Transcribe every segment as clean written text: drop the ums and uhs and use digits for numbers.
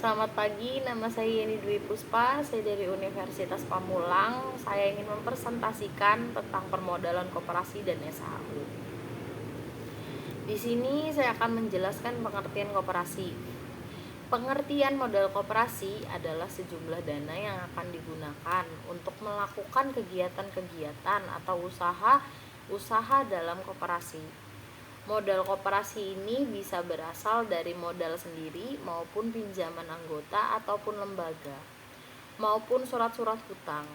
Selamat pagi, nama saya Yeni Dwi Puspa, saya dari Universitas Pamulang. Saya ingin mempresentasikan tentang permodalan koperasi dan SHU. Di sini saya akan menjelaskan pengertian koperasi. Pengertian modal koperasi adalah sejumlah dana yang akan digunakan untuk melakukan kegiatan-kegiatan atau usaha dalam koperasi. Modal koperasi ini bisa berasal dari modal sendiri maupun pinjaman anggota ataupun lembaga, maupun surat-surat hutang.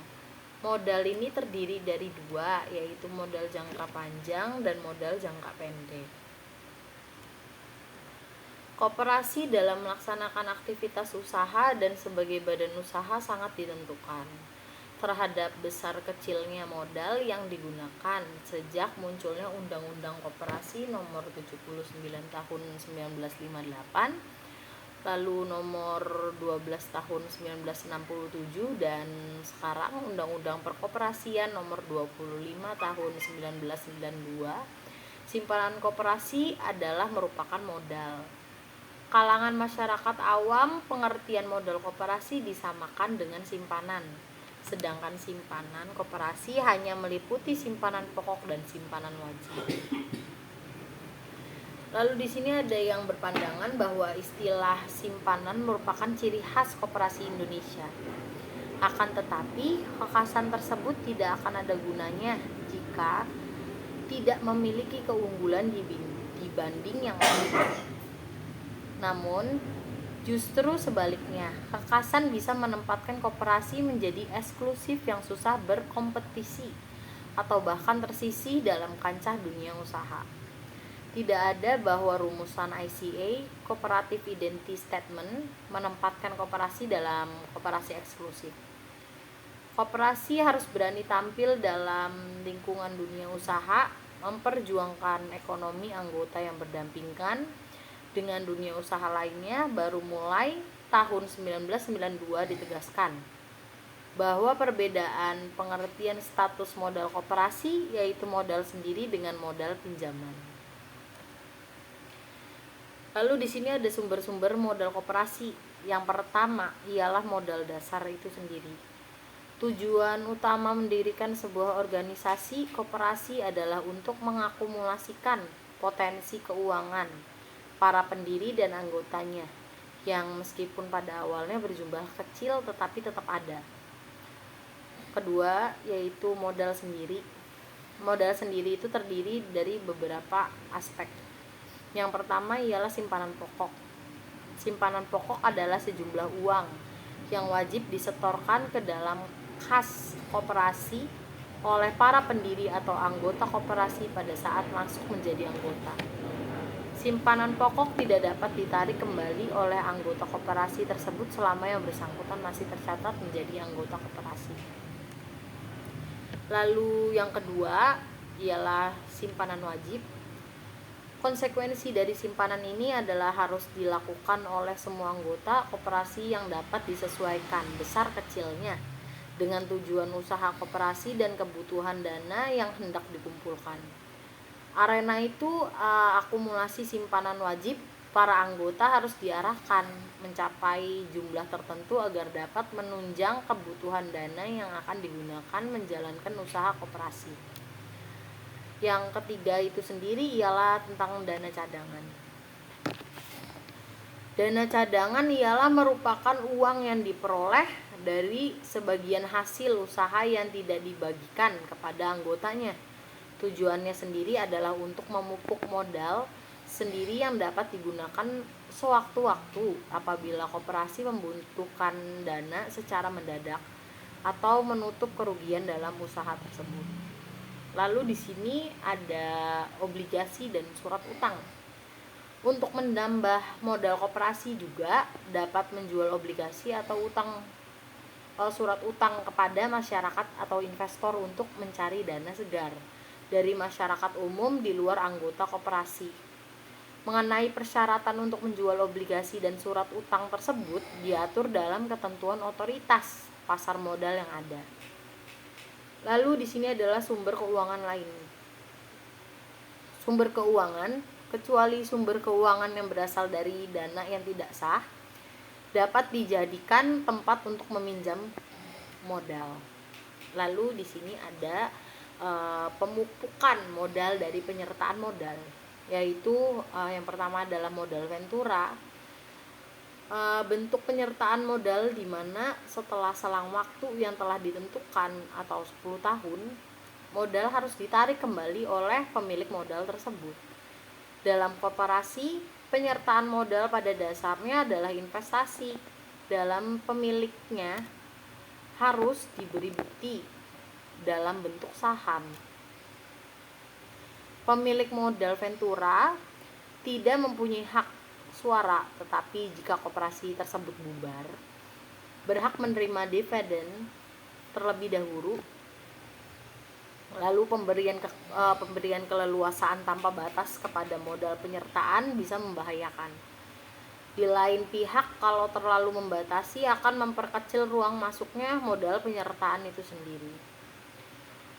Modal ini terdiri dari dua, yaitu modal jangka panjang dan modal jangka pendek. Koperasi dalam melaksanakan aktivitas usaha dan sebagai badan usaha sangat ditentukan terhadap besar kecilnya modal yang digunakan sejak munculnya Undang-Undang Koperasi Nomor 79 Tahun 1958, lalu Nomor 12 Tahun 1967, dan sekarang Undang-Undang Perkoperasian Nomor 25 Tahun 1992. Simpanan koperasi adalah merupakan modal. Kalangan masyarakat awam, pengertian modal koperasi disamakan dengan simpanan. Sedangkan simpanan koperasi hanya meliputi simpanan pokok dan simpanan wajib. Lalu di sini ada yang berpandangan bahwa istilah simpanan merupakan ciri khas koperasi Indonesia. Akan tetapi, kekhasan tersebut tidak akan ada gunanya jika tidak memiliki keunggulan dibanding yang lain. Namun, justru sebaliknya, kekhasan bisa menempatkan koperasi menjadi eksklusif yang susah berkompetisi atau bahkan tersisih dalam kancah dunia usaha. Tidak ada bahwa rumusan ICA, Cooperative Identity Statement, menempatkan koperasi dalam koperasi eksklusif. Koperasi harus berani tampil dalam lingkungan dunia usaha, memperjuangkan ekonomi anggota yang berdampingan dengan dunia usaha lainnya. Baru mulai tahun 1992 ditegaskan bahwa perbedaan pengertian status modal koperasi yaitu modal sendiri dengan modal pinjaman. Lalu di sini ada sumber-sumber modal koperasi. Yang pertama ialah modal dasar itu sendiri. Tujuan utama mendirikan sebuah organisasi koperasi adalah untuk mengakumulasikan potensi keuangan para pendiri dan anggotanya yang meskipun pada awalnya berjumlah kecil tetapi tetap ada. Kedua yaitu modal sendiri. Modal sendiri itu terdiri dari beberapa aspek. Yang pertama ialah simpanan pokok. Simpanan pokok adalah sejumlah uang yang wajib disetorkan ke dalam kas koperasi oleh para pendiri atau anggota koperasi pada saat masuk menjadi anggota. Simpanan pokok tidak dapat ditarik kembali oleh anggota koperasi tersebut selama yang bersangkutan masih tercatat menjadi anggota koperasi. Lalu yang kedua ialah simpanan wajib. Konsekuensi dari simpanan ini adalah harus dilakukan oleh semua anggota koperasi yang dapat disesuaikan besar kecilnya dengan tujuan usaha koperasi dan kebutuhan dana yang hendak dikumpulkan. Arena itu akumulasi simpanan wajib para anggota harus diarahkan mencapai jumlah tertentu agar dapat menunjang kebutuhan dana yang akan digunakan menjalankan usaha koperasi. Yang ketiga itu sendiri ialah tentang dana cadangan. Dana cadangan ialah merupakan uang yang diperoleh dari sebagian hasil usaha yang tidak dibagikan kepada anggotanya. Tujuannya sendiri adalah untuk memupuk modal sendiri yang dapat digunakan sewaktu-waktu apabila koperasi membutuhkan dana secara mendadak atau menutup kerugian dalam usaha tersebut. Lalu di sini ada obligasi dan surat utang. Untuk menambah modal koperasi juga dapat menjual obligasi atau surat utang kepada masyarakat atau investor untuk mencari dana segar dari masyarakat umum di luar anggota koperasi. Mengenai persyaratan untuk menjual obligasi dan surat utang tersebut diatur dalam ketentuan otoritas pasar modal yang ada. Lalu di sini adalah sumber keuangan lain. Sumber keuangan, kecuali sumber keuangan yang berasal dari dana yang tidak sah, dapat dijadikan tempat untuk meminjam modal. Lalu di sini ada pemupukan modal dari penyertaan modal, yaitu yang pertama adalah modal ventura. Bentuk penyertaan modal di mana setelah selang waktu yang telah ditentukan atau 10 tahun, modal harus ditarik kembali oleh pemilik modal tersebut. Dalam koperasi, penyertaan modal pada dasarnya adalah investasi. Dalam pemiliknya harus diberi bukti dalam bentuk saham. Pemilik modal ventura tidak mempunyai hak suara, tetapi jika koperasi tersebut bubar, berhak menerima dividen terlebih dahulu. Lalu pemberian keleluasaan tanpa batas kepada modal penyertaan bisa membahayakan. Di lain pihak, kalau terlalu membatasi akan memperkecil ruang masuknya modal penyertaan itu sendiri.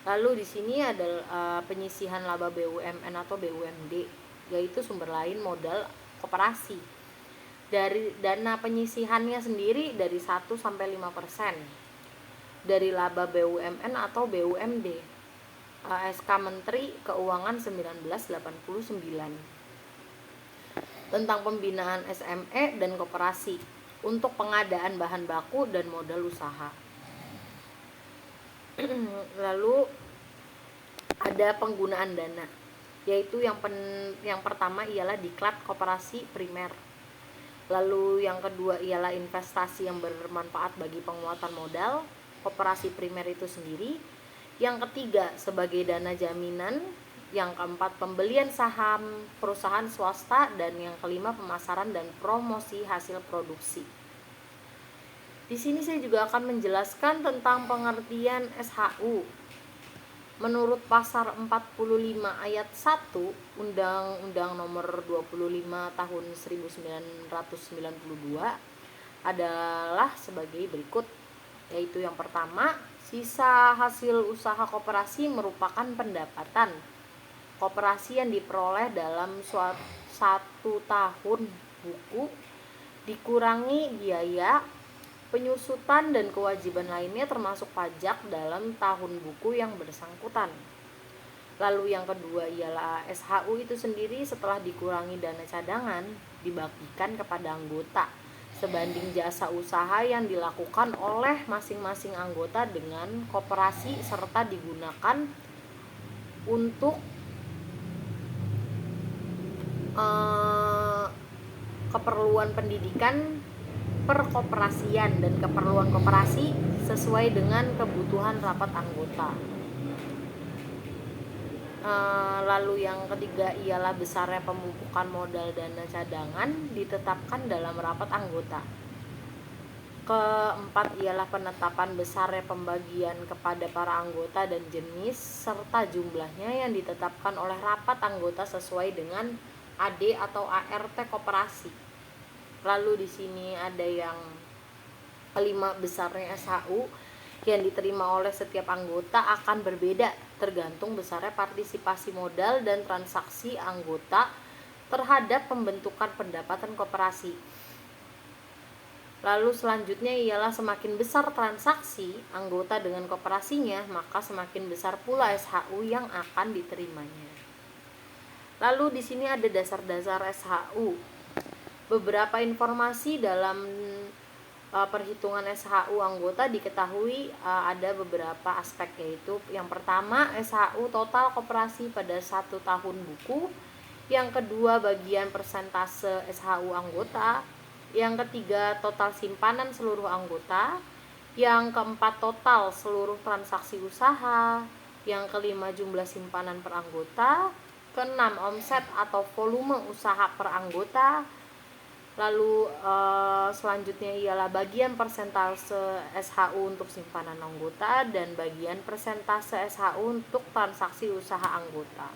Lalu di sini ada penyisihan laba BUMN atau BUMD, yaitu sumber lain modal koperasi. Dari dana penyisihannya sendiri dari 1 sampai 5% dari laba BUMN atau BUMD. SK Menteri Keuangan 1989 tentang pembinaan SME dan koperasi untuk pengadaan bahan baku dan modal usaha. Lalu ada penggunaan dana, yaitu yang pertama ialah diklat koperasi primer. Lalu yang kedua ialah investasi yang bermanfaat bagi penguatan modal koperasi primer itu sendiri. Yang ketiga sebagai dana jaminan. Yang keempat pembelian saham perusahaan swasta, dan yang kelima pemasaran dan promosi hasil produksi. Di sini saya juga akan menjelaskan tentang pengertian SHU. Menurut pasal 45 ayat 1 Undang-Undang Nomor 25 Tahun 1992 adalah sebagai berikut, yaitu yang pertama, sisa hasil usaha koperasi merupakan pendapatan koperasi yang diperoleh dalam satu tahun buku dikurangi biaya penyusutan dan kewajiban lainnya termasuk pajak dalam tahun buku yang bersangkutan. Lalu yang kedua ialah SHU itu sendiri setelah dikurangi dana cadangan dibagikan kepada anggota sebanding jasa usaha yang dilakukan oleh masing-masing anggota dengan koperasi serta digunakan untuk keperluan pendidikan, perkoperasian, dan keperluan koperasi sesuai dengan kebutuhan rapat anggota. Lalu yang ketiga ialah besarnya pemupukan modal dana cadangan ditetapkan dalam rapat anggota. Keempat ialah penetapan besarnya pembagian kepada para anggota dan jenis serta jumlahnya yang ditetapkan oleh rapat anggota sesuai dengan AD atau ART koperasi. Lalu di sini ada yang kelima, besarnya SHU yang diterima oleh setiap anggota akan berbeda tergantung besarnya partisipasi modal dan transaksi anggota terhadap pembentukan pendapatan koperasi. Lalu selanjutnya ialah semakin besar transaksi anggota dengan koperasinya, maka semakin besar pula SHU yang akan diterimanya. Lalu di sini ada dasar-dasar SHU. Beberapa informasi dalam perhitungan SHU anggota diketahui ada beberapa aspek, yaitu yang pertama SHU total koperasi pada 1 tahun buku, yang kedua bagian persentase SHU anggota, yang ketiga total simpanan seluruh anggota, yang keempat total seluruh transaksi usaha, yang kelima jumlah simpanan per anggota, keenam omset atau volume usaha per anggota. Lalu selanjutnya ialah bagian persentase SHU untuk simpanan anggota dan bagian persentase SHU untuk transaksi usaha anggota.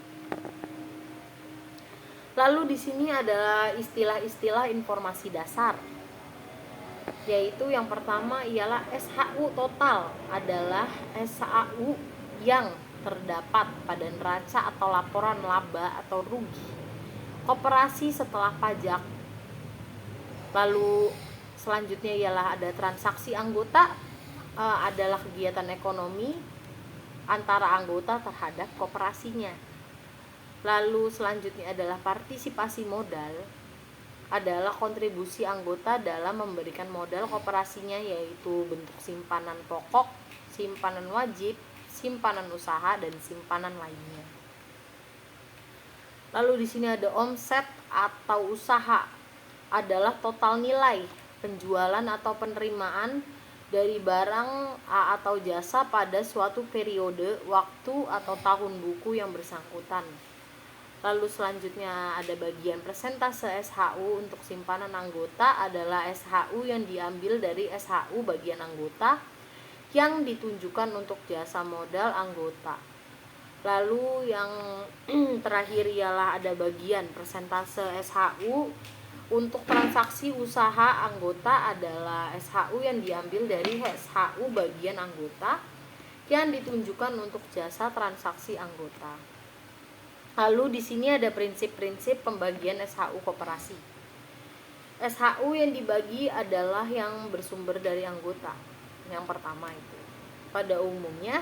Lalu di sini adalah istilah-istilah informasi dasar, yaitu yang pertama ialah SHU total adalah SHU yang terdapat pada neraca atau laporan laba atau rugi koperasi setelah pajak. Lalu Selanjutnya ialah ada transaksi anggota, adalah kegiatan ekonomi antara anggota terhadap koperasinya. Lalu selanjutnya adalah partisipasi modal, adalah kontribusi anggota dalam memberikan modal koperasinya, yaitu bentuk simpanan pokok, simpanan wajib, simpanan usaha, dan simpanan lainnya. Lalu di sini ada omset atau usaha, adalah total nilai penjualan atau penerimaan dari barang atau jasa pada suatu periode waktu atau tahun buku yang bersangkutan. Lalu selanjutnya ada bagian persentase SHU untuk simpanan anggota, adalah SHU yang diambil dari SHU bagian anggota yang ditunjukkan untuk jasa modal anggota. Lalu yang terakhir ialah ada bagian persentase SHU untuk transaksi usaha anggota, adalah SHU yang diambil dari SHU bagian anggota yang ditunjukkan untuk jasa transaksi anggota. Lalu di sini ada prinsip-prinsip pembagian SHU koperasi. SHU yang dibagi adalah yang bersumber dari anggota. Yang pertama itu, pada umumnya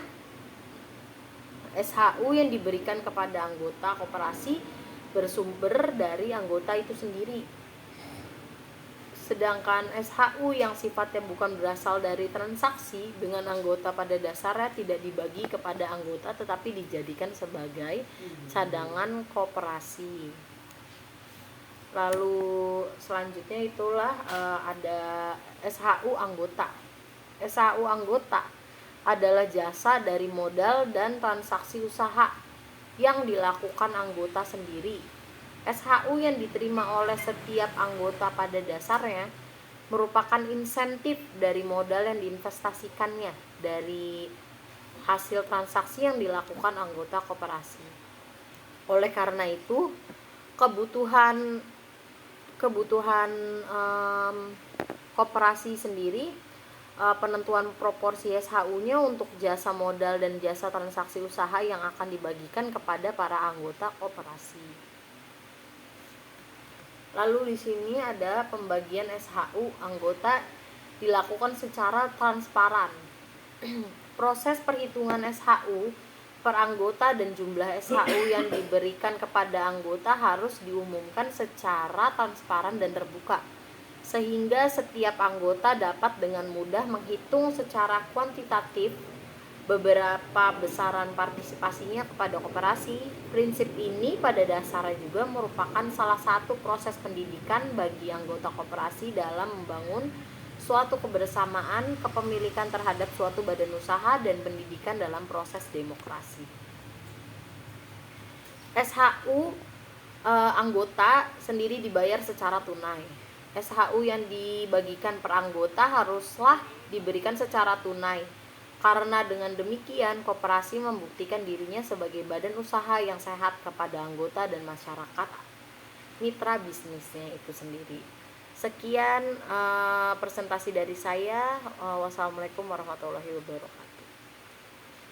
SHU yang diberikan kepada anggota koperasi bersumber dari anggota itu sendiri. Sedangkan SHU yang sifatnya bukan berasal dari transaksi dengan anggota pada dasarnya tidak dibagi kepada anggota, tetapi dijadikan sebagai cadangan koperasi. Lalu selanjutnya itulah ada SHU anggota. SHU anggota adalah jasa dari modal dan transaksi usaha yang dilakukan anggota sendiri. SHU yang diterima oleh setiap anggota pada dasarnya merupakan insentif dari modal yang diinvestasikannya dari hasil transaksi yang dilakukan anggota koperasi. Oleh karena itu, kebutuhan koperasi sendiri, penentuan proporsi SHU-nya untuk jasa modal dan jasa transaksi usaha yang akan dibagikan kepada para anggota koperasi. Lalu di sini ada pembagian SHU anggota dilakukan secara transparan. Proses perhitungan SHU per anggota dan jumlah SHU yang diberikan kepada anggota harus diumumkan secara transparan dan terbuka, sehingga setiap anggota dapat dengan mudah menghitung secara kuantitatif beberapa besaran partisipasinya kepada koperasi. Prinsip ini pada dasarnya juga merupakan salah satu proses pendidikan bagi anggota koperasi dalam membangun suatu kebersamaan kepemilikan terhadap suatu badan usaha dan pendidikan dalam proses demokrasi. SHU anggota sendiri dibayar secara tunai. SHU yang dibagikan per anggota haruslah diberikan secara tunai, karena dengan demikian koperasi membuktikan dirinya sebagai badan usaha yang sehat kepada anggota dan masyarakat mitra bisnisnya itu sendiri. Sekian presentasi dari saya. Wassalamualaikum warahmatullahi wabarakatuh.